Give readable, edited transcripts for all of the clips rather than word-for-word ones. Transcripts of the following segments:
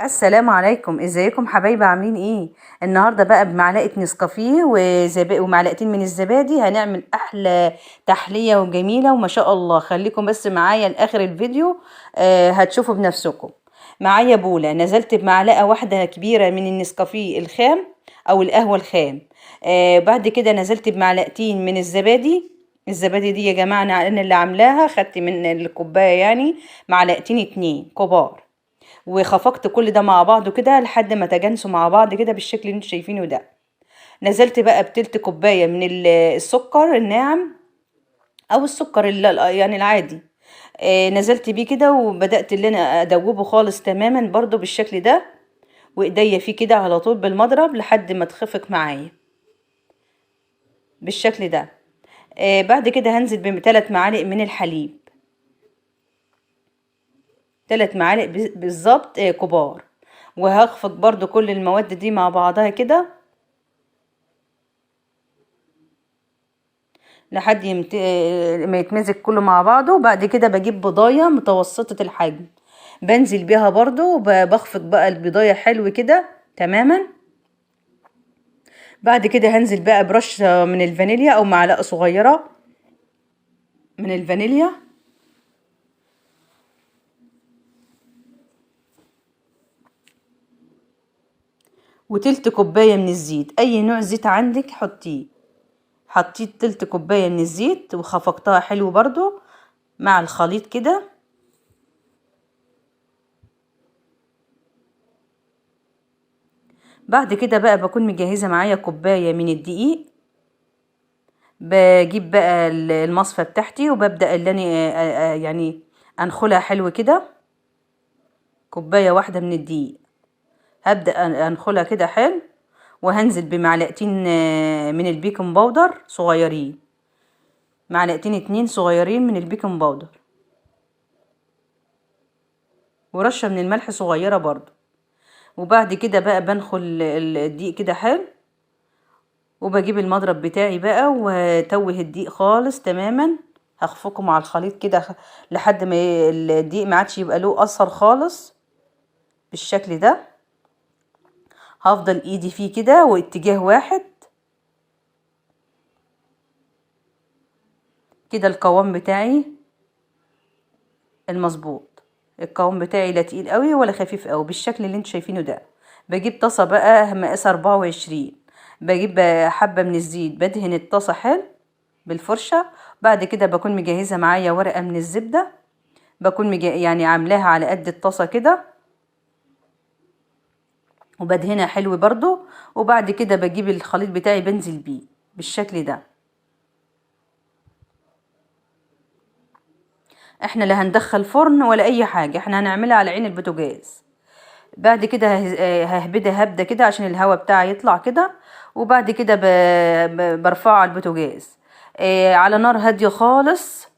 السلام عليكم، ازيكم حبايبي؟ عاملين ايه؟ النهارده بقى بمعلقه نسكافيه ومعلقتين من الزبادي هنعمل احلى تحليه وجميله وما شاء الله. خليكم بس معايا لاخر الفيديو. هتشوفوا بنفسكم. معايا بوله نزلت بمعلقه واحده كبيره من النسكافيه الخام او القهوه الخام. بعد كده نزلت بمعلقتين من الزبادي دي يا جماعه انا اللي عاملاها، خدت من الكوبايه يعني معلقتين اتنين كبار، وخفقت كل ده مع بعضه كده لحد ما تجانسوا مع بعض كده بالشكل اللي انتوا شايفينه ده. نزلت بقى بتلت كوبايه من السكر الناعم او السكر يعني العادي. نزلت بيه كده وبدات اللي انا ادوبه خالص تماما برضو بالشكل ده، وايديا فيه كده على طول بالمضرب لحد ما تخفق معايا بالشكل ده. بعد كده هنزل بثلاث معالق من الحليب، 3 معالق بالظبط كبار، وهخفق برضو كل المواد دي مع بعضها كده لحد ما يتمزج كله مع بعضه. وبعد كده بجيب بضاية متوسطة الحجم بنزل بيها برضو، بخفق بقى البضاية حلو كده تماما. بعد كده هنزل بقى برش من الفانيليا او معلقة صغيرة من الفانيليا، وتلت كوباية من الزيت، اي نوع زيت عندك حطيه. حطيت تلت كوباية من الزيت وخفقتها حلو برضو مع الخليط كده. بعد كده بقى بكون مجهزة معايا كوباية من الدقيق، بجيب بقى المصفى بتاعتي وببدأ اللي انا يعني انخلها حلو كده. كوباية واحدة من الدقيق هبدأ انخلها كده حلو، وهنزل بمعلقتين من البيكنج باودر صغيرين، معلقتين اتنين صغيرين من البيكنج باودر، ورشة من الملح صغيرة برضو. وبعد كده بقى بنخل الدقيق كده حلو، وبجيب المضرب بتاعي بقى وتوه الدقيق خالص تماما. هخفقه مع الخليط كده لحد ما الدقيق ما عادش يبقى له اثر خالص بالشكل ده. هفضل ايدي فيه كده واتجاه واحد كده. القوام بتاعي المظبوط، القوام بتاعي لا تقيل قوي ولا خفيف قوي بالشكل اللي انتوا شايفينه ده. بجيب طاسه بقى مقاس 24، بجيب حبه من الزيت بدهن الطاسه حلو بالفرشه. بعد كده بكون مجهزه معايا ورقه من الزبده، بكون يعني عاملاها على قد الطاسه كده وبدهنها حلو برضو. وبعد كده بجيب الخليط بتاعي بنزل بيه بالشكل ده. احنا لا هندخل فرن ولا اي حاجه، احنا هنعملها على عين البوتاجاز. بعد كده ههبدها هبده كده عشان الهواء بتاعي يطلع كده. وبعد كده برفعه على البوتاجاز على نار هاديه خالص،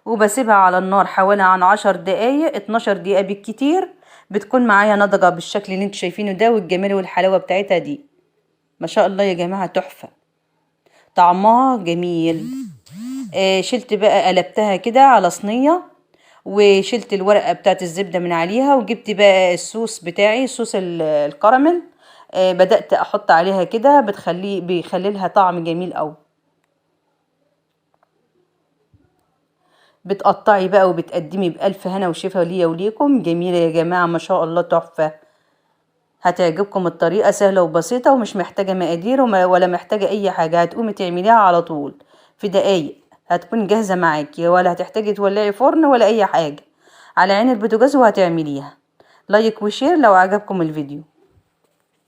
وبسيبها على النار حوالي عن 10 دقايق 12 دقيقة بالكتير. بتكون معايا نضجة بالشكل اللي انتوا شايفينه ده، والجمال والحلاوة بتاعتها دي ما شاء الله يا جماعة تحفة، طعمها جميل. شلت بقى قلبتها كده على صينية، وشلت الورقة بتاعت الزبدة من عليها، وجبت بقى الصوص بتاعي صوص الكراميل. بدأت احط عليها كده بيخلي لها طعم جميل قوي. بتقطعي بقى وبتقدمي بألف هنا وشفا ليا وليكم. جميلة يا جماعة ما شاء الله تحفة. هتعجبكم الطريقة سهلة وبسيطة ومش محتاجة مقادير ولا محتاجة أي حاجة. هتقومي تعمليها على طول في دقايق هتكون جاهزة معاكي، ولا هتحتاجي تولعي فرن ولا أي حاجة. على عين البوتاجاز وهتعمليها. لايك وشير لو عجبكم الفيديو.